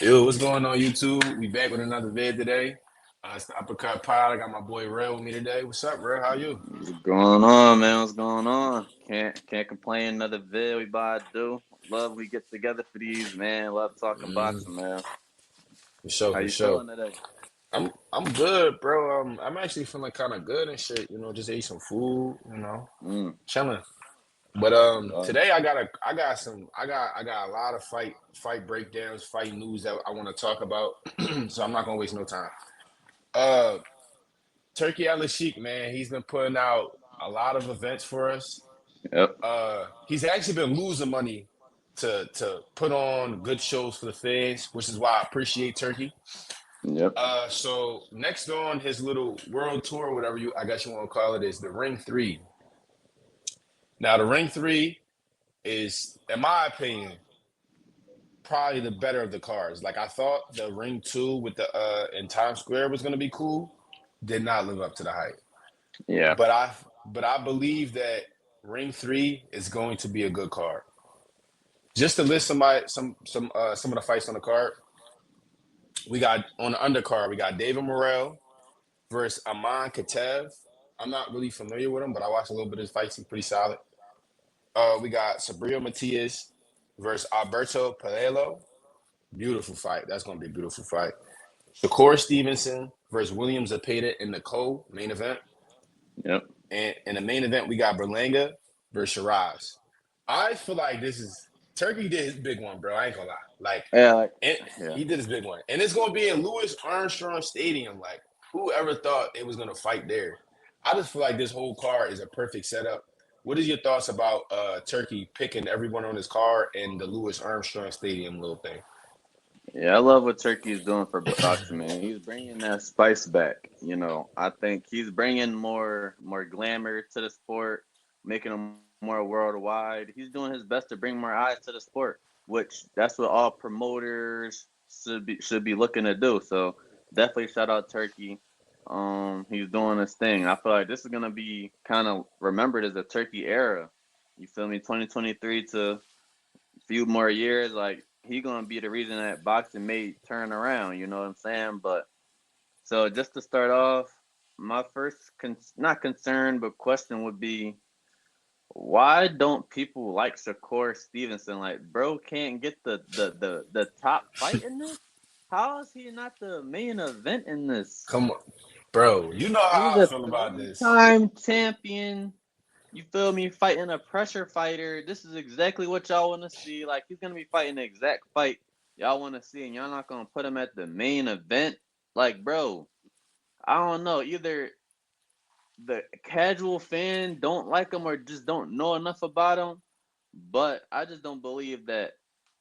Yo, what's going on, YouTube? We back with another vid today. It's the Uppercut Pod. I got my boy Red with me today. What's up, Red? How you? What's going on, man? What's going on? Can't complain. Another vid we about to do. Love we get together for these, man. Love talking Mm, boxing, man. for sure, How for you sure. feeling today? I'm good, bro. I'm actually feeling kind of good and shit. Just ate some food. Mm, Chilling. But uh, today I got a lot of fight breakdowns, fight news that I want to talk about. So I'm not gonna waste no time. Uh, Turkey Al Sheik, man, he's been putting out a lot of events for us. yep, He's actually been losing money to put on good shows for the fans, which is why I appreciate Turkey. yep, So next on his little world tour, whatever I guess you want to call it, is the Ring Three. Now the Ring Three is, in my opinion, probably the better of the cards. Like I thought the Ring Two with the in Times Square was gonna be cool, did not live up to the hype. yeah, But I believe that Ring Three is going to be a good card. Just to list some of the fights on the card, we got on the undercard, we got David Morrell versus Aman Katev. I'm not really familiar with him, but I watched a little bit of his fights. He's pretty solid. We got Sabrio Matias versus Alberto Palelo. Beautiful fight. That's going to be a beautiful fight. Shakur Stevenson versus William Zepeda in the co-main event. yep, And in the main event, we got Berlanga versus Shiraz. I feel like this is Turkey did his big one, bro. I ain't gonna lie. Like, yeah, like, and yeah, he did his big one, and it's gonna be in Louis Armstrong Stadium. Like, who ever thought it was gonna fight there? I just feel like this whole card is a perfect setup. What is your thoughts about Turkey picking everyone on his card in the Louis Armstrong Stadium little thing? yeah. I love what Turkey is doing for boxing, man. He's bringing that spice back. I think he's bringing more glamour to the sport, making him more worldwide. He's doing his best to bring more eyes to the sport, which that's what all promoters should be looking to do. So definitely shout out Turkey. He's doing his thing. I feel like this is gonna be kind of remembered as the Turkey era. You feel me? 2023 to a few more years, like he gonna be the reason that boxing may turn around. You know what I'm saying? But so just to start off, my first not concern but question would be why don't people like Shakur Stevenson? Like, bro can't get the top fight in this? How is he not the main event in this? Come on, bro. You know He's how I a feel about this. three-time champion. You feel me? Fighting a pressure fighter. This is exactly what y'all want to see. Like, he's gonna be fighting the exact fight y'all want to see, and y'all not gonna put him at the main event. Like, bro, I don't know. Either the casual fan don't like him or just don't know enough about him. But I just don't believe that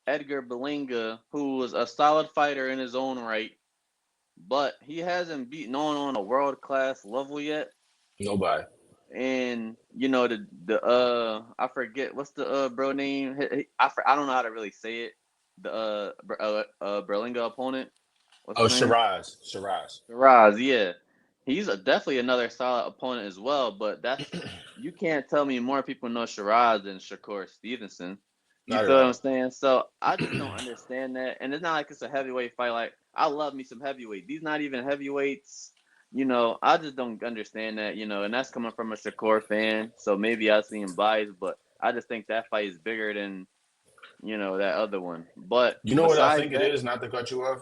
Edgar Berlanga, who was a solid fighter in his own right, but he hasn't beaten on a world class level yet. Nobody. And the I forget what's the bro name. I don't know how to really say it. The Berlanga opponent. What's Oh, his name? Shiraz, Shiraz. Raz, yeah. He's definitely another solid opponent as well, but that's you can't tell me more people know Shiraz than Shakur Stevenson. You Not at feel what I'm all. saying? So I just don't understand that. And it's not like it's a heavyweight fight. Like I love me some heavyweight. These not even heavyweights. I just don't understand that, and that's coming from a Shakur fan. So maybe I seem biased, but I just think that fight is bigger than, that other one. But You know what I besides think it that, is? Not to cut you off.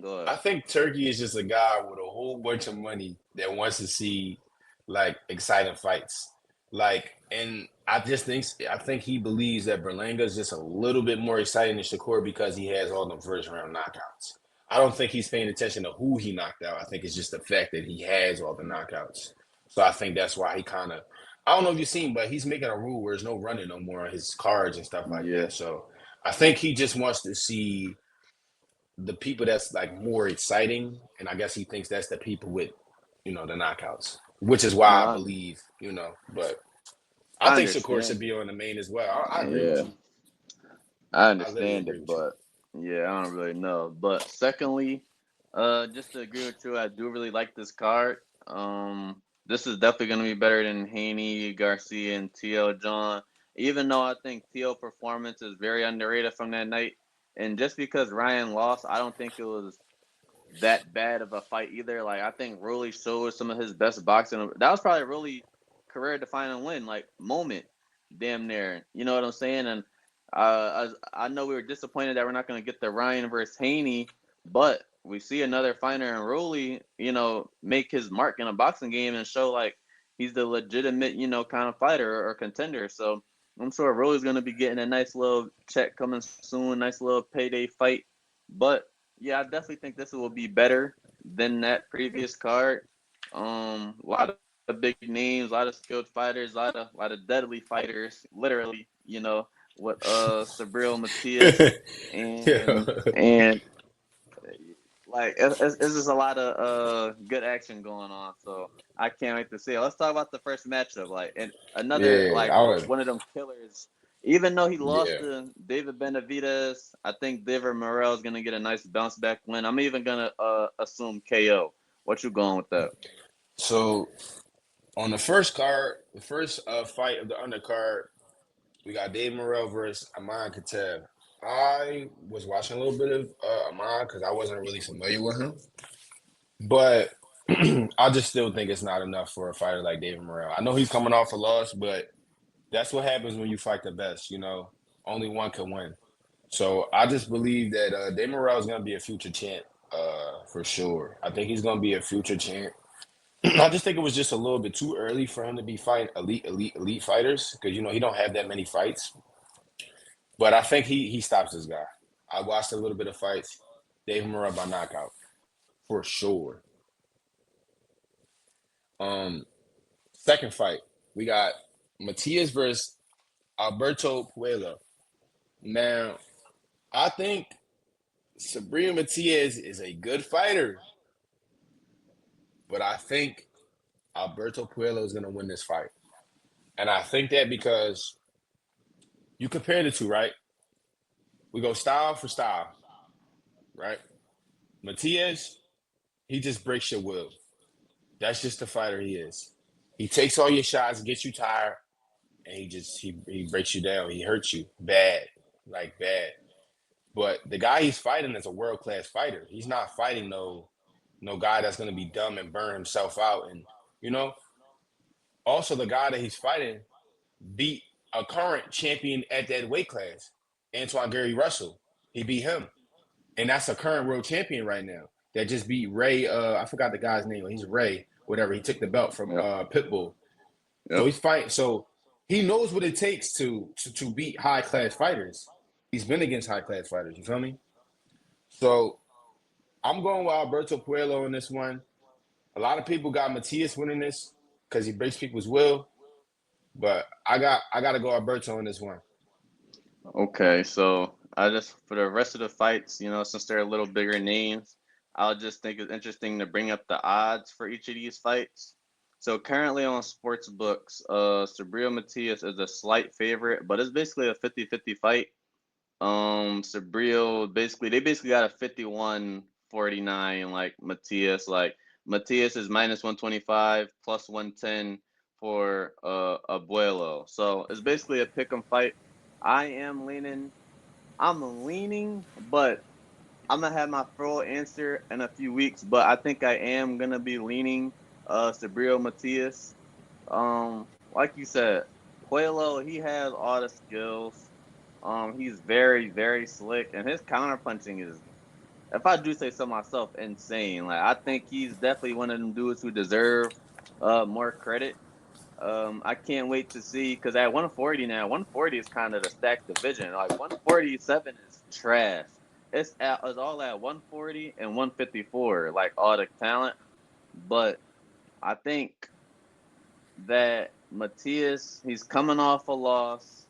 go ahead. I think Turkey is just a guy with a whole bunch of money that wants to see like exciting fights. Like, and I think he believes that Berlanga is just a little bit more exciting than Shakur because he has all them first round knockouts. I don't think he's paying attention to who he knocked out. I think it's just the fact that he has all the knockouts. So I think that's why he kind of, I don't know if you've seen, but he's making a rule where there's no running no more on his cards and stuff like Yeah. that. So I think he just wants to see the people that's like more exciting, and I guess he thinks that's the people with, the knockouts, which is why No, I believe, But I I think Shakur should understand. be on the main as well. I agree with Yeah, you. I I literally understand agree it, with you. but yeah, I don't really know. But secondly, just to agree with you, I do really like this card. This is definitely gonna be better than Haney, Garcia, and T.O. John. Even though I think T.O. performance is very underrated from that night, And just because Ryan lost, I don't think it was that bad of a fight either. Like I think Rolly showed some of his best boxing. That was probably really career defining win, like moment, damn near. You know what I'm saying? And I know we were disappointed that we're not going to get the Ryan versus Haney, but we see another fighter in Rolly, make his mark in a boxing game and show like he's the legitimate, kind of fighter or contender. So I'm sure Rolly's going to be getting a nice little check coming soon, nice little payday fight. But yeah, I definitely think this will be better than that previous card. A lot of big names, a lot of skilled fighters, a lot of deadly fighters, literally, with Sabril Matias and like it's just a lot of good action going on. So I can't wait to see it. Let's talk about the first matchup. Like and another Yeah, like I would. one of them killers. Even though he lost Yeah. to David Benavidez, I think David Morrell is gonna get a nice bounce back win. I'm even gonna assume KO. What you going with that? So on the first card, the first fight of the undercard, we got Dave Morrell versus Aman Katev. I was watching a little bit of Aman because I wasn't really familiar with him, but I just still think it's not enough for a fighter like David Morrell. I know he's coming off a loss, but that's what happens when you fight the best. Only one can win. So I just believe that Dave Morrell is going to be a future champ for sure. I think he's going to be a future champ. I just think it was just a little bit too early for him to be fighting elite fighters because he don't have that many fights. But I think he stops this guy. I watched a little bit of fights. Dave Morrell by knockout for sure. Um, Second fight we got Matias versus Alberto Puello. Now I think Sabrina Matias is a good fighter, but I think Alberto Puello is going to win this fight. And I think that because you compare the two, right? We go style for style, right? Matias, he just breaks your will. That's just the fighter he is. He takes all your shots, gets you tired, and he breaks you down. He hurts you bad, like bad. But the guy he's fighting is a world class fighter. He's not fighting no guy that's gonna be dumb and burn himself out. And you know, also the guy that he's fighting beat a current champion at that weight class, Antoine Gary Russell. He beat him. And that's a current world champion right now that just beat Ray. I forgot the guy's name. He's Ray, whatever. He took the belt from Yep. Pitbull. So Yep. he's fighting. So he knows what it takes to beat high class fighters. He's been against high class fighters. You feel me? So I'm going with Alberto Puello in this one. A lot of people got Matias winning this because he breaks people's will, but I got to go Alberto in this one. Okay, so I just for the rest of the fights, since they're a little bigger names, I'll just think it's interesting to bring up the odds for each of these fights. So currently on sports books, Sabrina Matias is a slight favorite, but it's basically a 50-50 fight. Sabril basically got a 51-49 like Matias. Like Matias is minus 125 plus 110 for Abuelo. So it's basically a pick 'em fight. I am leaning I'm leaning, but I'm gonna have my full answer in a few weeks. But I think I am gonna be leaning Sabril Matias. Like you said, Puelo, he has all the skills. He's very, very slick, and his counterpunching is, if I do say so myself, insane. Like I think he's definitely one of them dudes who deserve more credit. I can't wait to see because at 140 now, 140 is kind of the stacked division. Like 147 is trash. It's all at 140 and 154, like all the talent. But I think that Matias, he's coming off a loss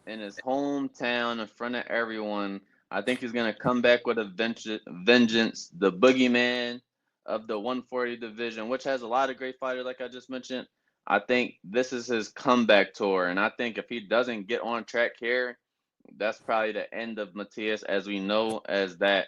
in his hometown in front of everyone. I think he's gonna come back with a vengeance. The boogeyman of the 140 division, which has a lot of great fighters, like I just mentioned. I think this is his comeback tour, and I think if he doesn't get on track here, that's probably the end of Matias as we know as that.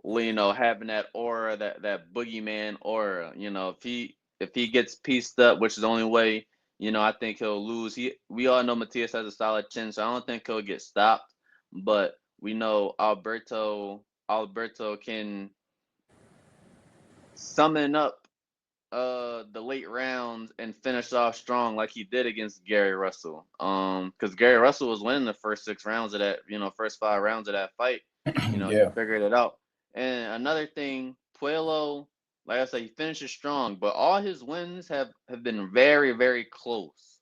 Having that aura, that boogeyman aura. If he gets pieced up, which is the only way, I think he'll lose. We all know Matias has a solid chin, so I don't think he'll get stopped. But We know Alberto can summon up the late rounds and finish off strong like he did against Gary Russell. Because Gary Russell was winning the first 6 rounds of that, first 5 rounds of that fight. He Yeah. figured it out. And another thing, Puello, like I said, he finishes strong, but all his wins have been very, very close.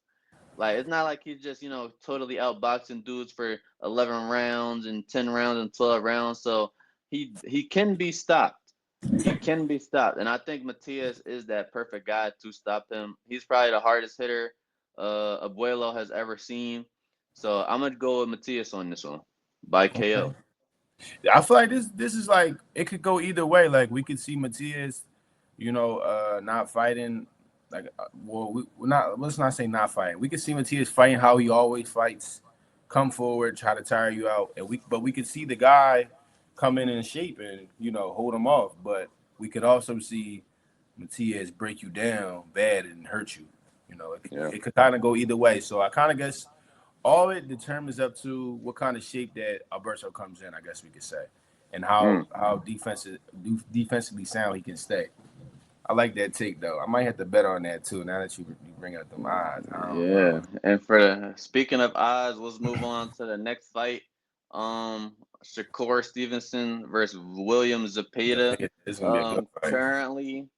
Like it's not like he's just totally outboxing dudes for 11 rounds and 10 rounds and 12 rounds. So he can be stopped. He can be stopped, and I think Matias is that perfect guy to stop him. He's probably the hardest hitter Abuelo has ever seen. So I'm gonna go with Matias on this one by Okay. KO. I feel like this is like it could go either way. Like we could see Matias, not fighting. Like, we're not. Let's not say not fighting. We could see Matias fighting how he always fights, come forward, try to tire you out, but we could see the guy come in shape and hold him off. But we could also see Matias break you down bad and hurt you. Yeah. It could kind of go either way. So I kind of guess all it determines up to what kind of shape that Alberto comes in, I guess we could say, and Mm. how defensively sound he can stay. I like that take though. I might have to bet on that too. Now that you bring up them odds, I don't Yeah. know. And speaking of odds, let's move on to the next fight. Um, Shakur Stevenson versus William Zepeda. It's gonna be a good fight. Currently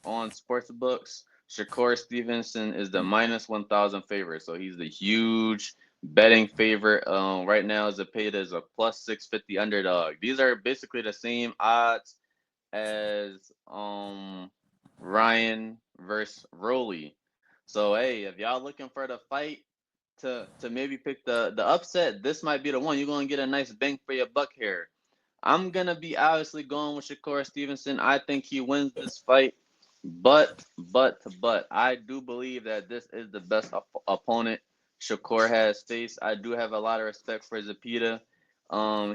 on sports books, Shakur Stevenson is the minus 1,000 favorite, so he's the huge betting favorite. Right now Zepeda is a plus 650 underdog. These are basically the same odds as Ryan versus Rolly. So hey, if y'all looking for the fight to maybe pick the upset, this might be the one. You're gonna get a nice bang for your buck here. I'm gonna be obviously going with Shakur Stevenson. I think he wins this fight, but I do believe that this is the best opponent Shakur has faced. I do have a lot of respect for Zepeda.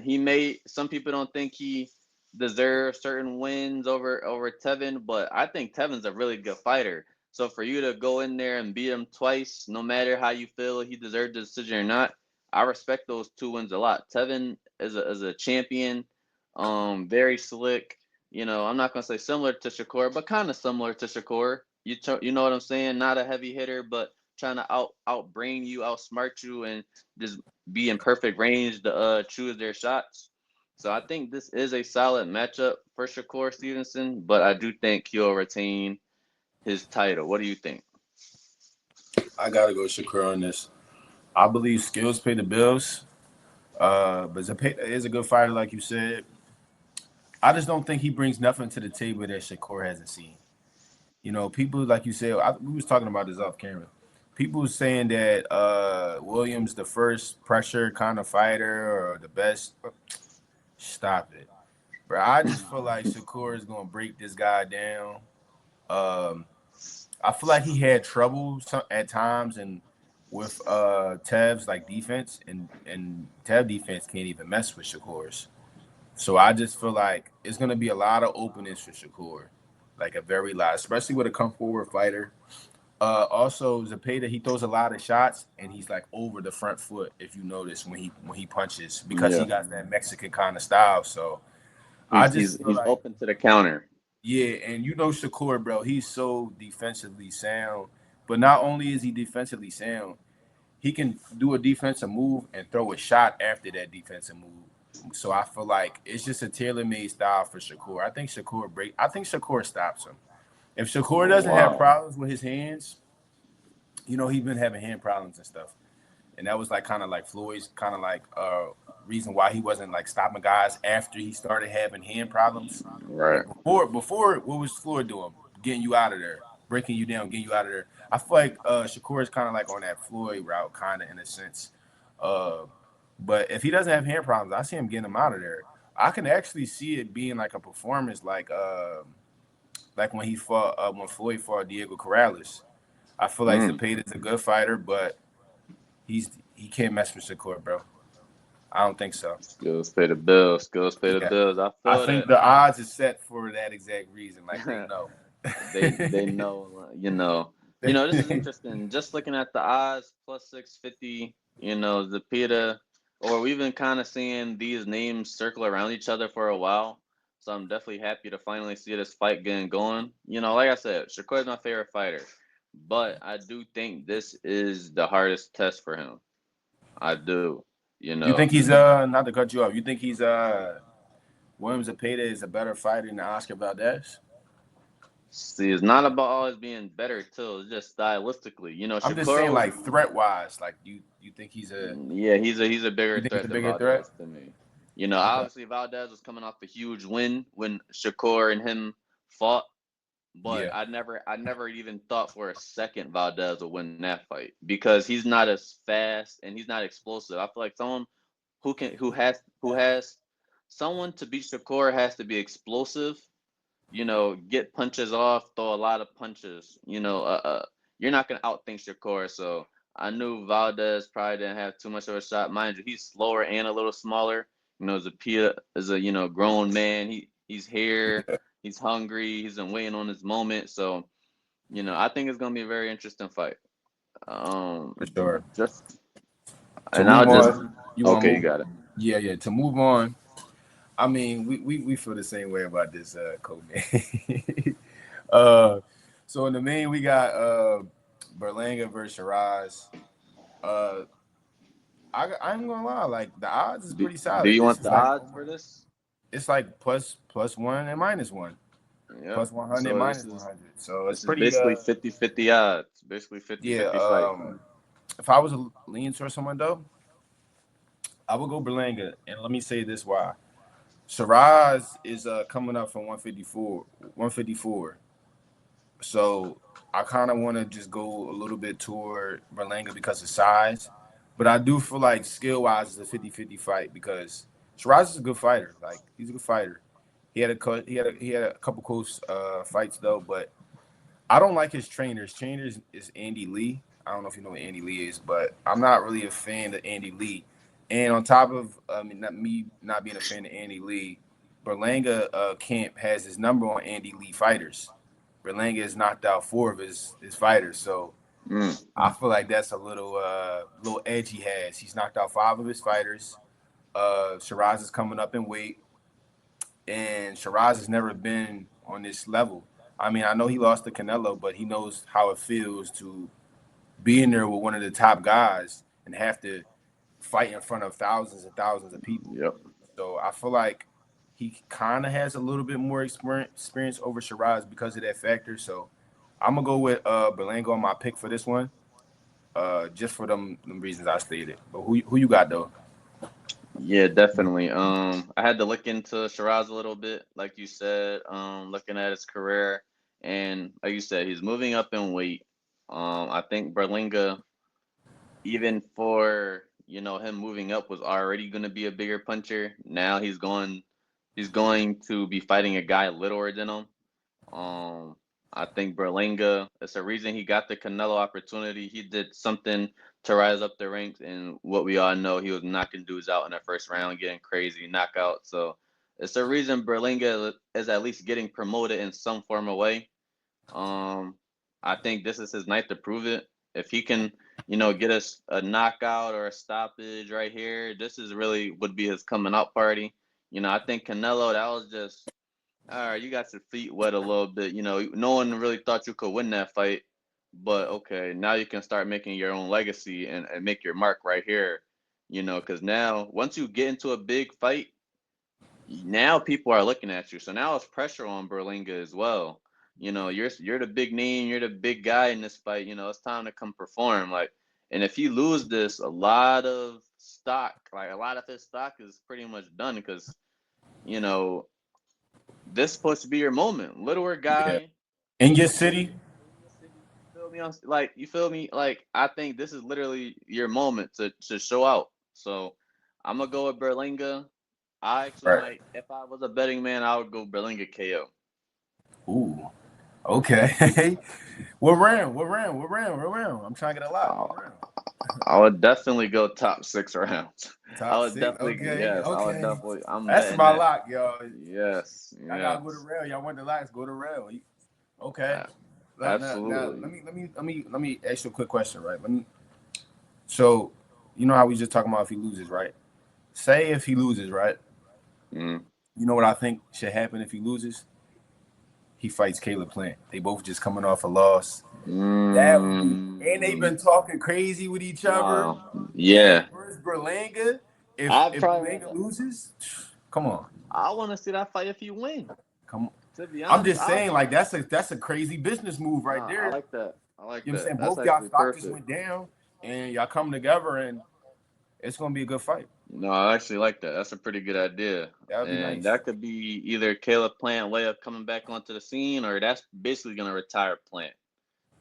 He may some people don't think he deserves certain wins over Tevin, but I think Tevin's a really good fighter. So for you to go in there and beat him twice, no matter how you feel he deserved the decision or not, I respect those 2 wins a lot. Tevin is a champion, very slick. I'm not gonna say similar to Shakur, but kind of similar to Shakur. You know what I'm saying? Not a heavy hitter, but trying to outbrain you, outsmart you, and just be in perfect range to choose their shots. So I think this is a solid matchup for Shakur Stevenson, but I do think he'll retain his title. What do you think? I gotta go Shakur on this. I believe skills pay the bills. But Zapata is a good fighter, like you said. I just don't think he brings nothing to the table that Shakur hasn't seen. People like you said, we was talking about this off camera. People saying that Williams the first pressure kind of fighter or the best. Stop it, bro. I just feel like Shakur is gonna break this guy down. Um, I feel like he had trouble at times and with Tev's like defense and Tev defense can't even mess with Shakur's. So I just feel like it's gonna be a lot of openness for Shakur, like a very lot, especially with a come forward fighter. Also, Zepeda he throws a lot of shots and he's like over the front foot. If you notice when he punches because he Yeah, got that Mexican kind of style. So I he's just he's feel he's like open to the counter. yeah, and Shakur, bro, he's so defensively sound. But not only is he defensively sound, he can do a defensive move and throw a shot after that defensive move. So I feel like it's just a tailor-made style for Shakur. I think Shakur stops him. If Shakur Oh doesn't have wow, problems with his hands, he's been having hand problems and stuff. And that was like kind of like Floyd's kind of like reason why he wasn't like stopping guys after he started having hand problems. right. But before what was Floyd doing? Getting you out of there, breaking you down, getting you out of there. I feel like Shakur is kind of like on that Floyd route, kind of in a sense. Uh, but if he doesn't have hand problems, I see him getting him out of there. I can actually see it being like a performance, like when Floyd fought Diego Corrales. I feel like Mm. Zepeda's a good fighter, but he can't mess with Shakur, bro. I don't think so. Skills pay the bills. Skills pay the Yeah, bills. I I feel think that. the odds is set for that exact reason. Like they know. They know, this is interesting. Just looking at the odds, plus 650. Zepeda. or we've been kind of seeing these names circle around each other for a while. So I'm definitely happy to finally see this fight getting going. Like I said, Shakur is my favorite fighter, but I do think this is the hardest test for him. I do. You You know, think he's not to cut you off? You think he's Williams Zepeda is a better fighter than Oscar Valdez? See, it's not about always being better too. It's just stylistically. I'm just saying, Shakur, like threat wise, like you think he's a yeah, he's a bigger you think he's threat a than bigger threat? Valdez to me. Okay. Obviously Valdez was coming off a huge win when Shakur and him fought, but Yeah. I never even thought for a second Valdez would win that fight because he's not as fast and he's not explosive. I feel like someone who has someone to beat Shakur has to be explosive, get punches off, throw a lot of punches. You're not gonna outthink Shakur. So I knew Valdez probably didn't have too much of a shot. Mind you, he's slower and a little smaller. Zapia is a grown man. He's here. He's hungry. He's been waiting on his moment. So I think it's gonna be a very interesting fight. Um, For sure. just To and I'll move just on, you want to okay, you move? got it. Yeah, yeah. To move on, I mean, we feel the same way about this Kobe. uh, so in the main, we got Berlanga versus Shiraz. Uh, I ain't gonna lie, like the odds is Do, pretty do solid. you This want is the like odds for this? it's like plus one and minus one, Yep. plus 100 So this minus is 100. So it's this is pretty basically 50-50 odds. Basically yeah. 50-50 fight. If I was leaning towards someone though, I would go Berlanga, and let me say this why. Shiraz is coming up from 154, 154. So I kind of want to just go a little bit toward Berlanga because of size. But I do feel like skill wise it's a 50-50 fight because Shiraz is a good fighter. Like he's a good fighter. He had a couple close fights though, but I don't like his trainer. His trainer is Andy Lee. I don't know if you know what Andy Lee is, but I'm not really a fan of Andy Lee. And on top of not me not being a fan of Andy Lee, Berlanga Camp has his number on Andy Lee fighters. Berlanga has knocked out four of his fighters, so Mm. I feel like that's a little edge he has. He's knocked out five of his fighters. Shiraz is coming up in weight, and Shiraz has never been on this level. I mean, I know he lost to Canelo, but he knows how it feels to be in there with one of the top guys and have to fight in front of thousands and thousands of people. Yep. So I feel like he kind of has a little bit more experience over Shiraz because of that factor. So I'm gonna go with Berlanga on my pick for this one, just for them reasons I stated. But who you got though? Yeah, definitely. I had to look into Shiraz a little bit, like you said, looking at his career, and like you said, he's moving up in weight. I think Berlinga, even for him moving up, was already going to be a bigger puncher. Now he's going to be fighting a guy littler than him. Um, I think Berlanga, it's a reason he got the Canelo opportunity. He did something to rise up the ranks, and what we all know, he was knocking dudes out in the first round, getting crazy knockout. So it's a reason Berlanga is at least getting promoted in some form of way. Um, I think this is his night to prove it. If he can, get us a knockout or a stoppage right here, this is really would be his coming out party. I think Canelo, that was just all right, you got your feet wet a little bit. No one really thought you could win that fight, but okay, now you can start making your own legacy and make your mark right here. Because now once you get into a big fight, now people are looking at you. So now it's pressure on Berlinga as well. You're the big name, you're the big guy in this fight. It's time to come perform. Like, and if you lose this, a lot of stock, like a lot of his stock is pretty much done because you know this supposed to be your moment. Littler Yeah, guy in your city. in your city. You feel me? Like you feel me? Like I think this is literally your moment to show out. So I'm gonna go with Berlinga. I actually Right. might, if I was a betting man, I would go Berlinga KO. Ooh. Okay. what round? What round? What round? What round? I'm trying to get a lot. I, What round? I would definitely go top 6 rounds. I Top would six. definitely, Okay. yes, I would Okay. definitely. I'm That's betting my that. lock, y'all. Yes, I gotta go to yes, rail. Y'all want the locks? Go to rail. Okay. Now, absolutely. let me ask you a quick question, right? So, you know how we just talking about if he loses, right? say if he loses, right? Mm. You know what I think should happen if he loses? He fights Caleb Plant. They both just coming off a loss. That would be, and they've Mm. been talking crazy with each other. No. And Yeah. versus Berlanga, I if probably Berlanga loses, come on, I want to see that fight if you win. come on. To be I'm honest, just I saying, like that's a crazy business move right nah, I there. like that. I like You know what I'm that. saying? That's Both y'all actually stock just perfect. went down, and y'all come together, and it's gonna be a good fight. No, I actually like that. That's a pretty good idea. That would be And nice. that could be either Caleb Plant way up coming back onto the scene, or that's basically gonna retire Plant.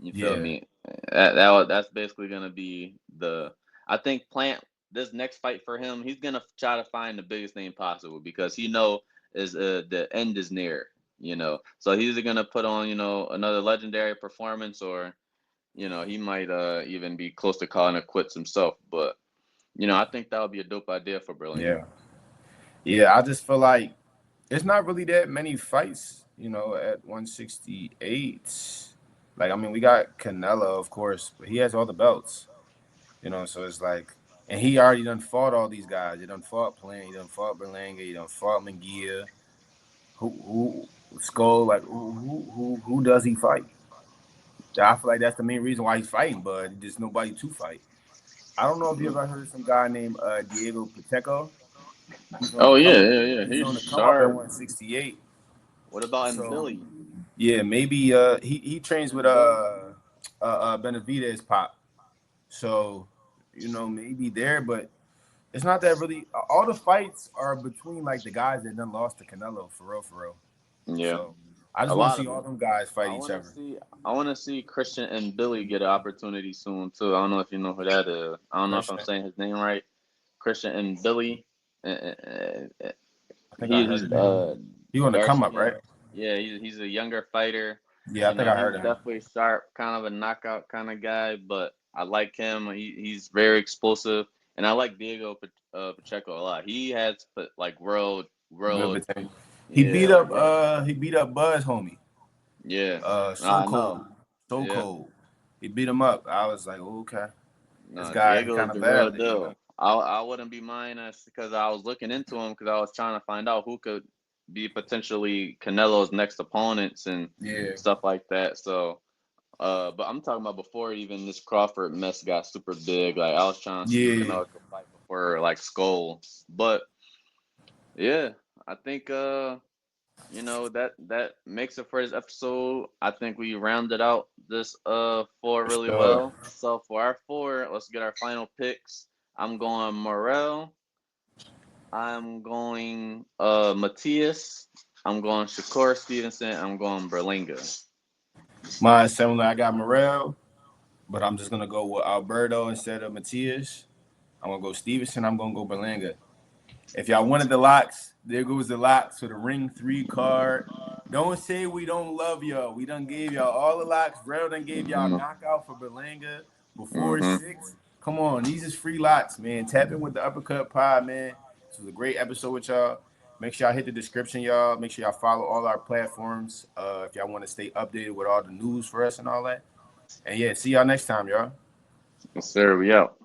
You feel Yeah, me? That's basically gonna be the. I think Plant this next fight for him, he's gonna try to find the biggest name possible because he know is the end is near. So he's either gonna put on another legendary performance, or he might even be close to calling it quits himself. But I think that would be a dope idea for Berlanga. yeah, yeah. I just feel like it's not really that many fights, at 168. Like, I mean, we got Canelo, of course, but he has all the belts, so it's like, and he already done fought all these guys. He done fought Plant, he done fought Berlanga, he done fought Munguia. Who Skull? Like, who does he fight? I feel like that's the main reason why he's fighting, but there's nobody to fight. I don't know if you ever heard some guy named Diego Pacheco. He's on the Oh yeah, come. yeah, yeah. He's He's on the come up at sharp. 168. What about in So Billy? yeah, maybe he trains with Benavidez Pop. So maybe there, but it's not that really. All the fights are between like the guys that done lost to Canelo for real, for real. Yeah, So I a just want to lot see of all them. them guys fight I each want to other. see. I want to see Christian and Billy get an opportunity soon too. I don't know if you know who that is. I don't know if I'm Christian, saying his name right. Christian and Billy. I think I heard He's of him. He on the dark come up, right? skin. Yeah, he's a younger fighter. Yeah, I think I He's heard of him. definitely sharp, kind of a knockout kind of guy. But I like him. He's very explosive, and I like Diego Pacheco a lot. He has like Good world. potato. Yeah, like world. He beat up Buzz homie. Yeah, So I know. cold. So Yeah, cold. He beat him up. I was like, okay. This no, guy is Diego is kind of the real violating. deal. I wouldn't be mine as because I was looking into him because I was trying to find out who could be potentially Canelo's next opponents and Yeah. stuff like that. So, but I'm talking about before even this Crawford mess got super big. Like I was trying to see who Yeah. Canelo could fight before like Skull. But yeah, I think that makes it for this episode. I think we rounded out this four For really sure. well. So for our four, let's get our final picks. I'm going Morel. I'm going Matthias. I'm going Shakur Stevenson. I'm going Berlinga. Mine's similar. I got Morel, but I'm just gonna go with Alberto instead of Matias. I'm gonna go Stevenson. I'm gonna go Berlanga. If y'all wanted the locks, there goes the locks for the Ring 3 card. Don't say we don't love y'all. We done gave y'all all the locks. Brell done gave y'all a Mm-hmm. knockout for Berlanga before Mm-hmm. 6. Come on, these is free locks, man. Tap in with the Uppercut Pod, man. This was a great episode with y'all. Make sure y'all hit the description, y'all. Make sure y'all follow all our platforms if y'all want to stay updated with all the news for us and all that. And yeah, see y'all next time, y'all. Yes, sir. We out.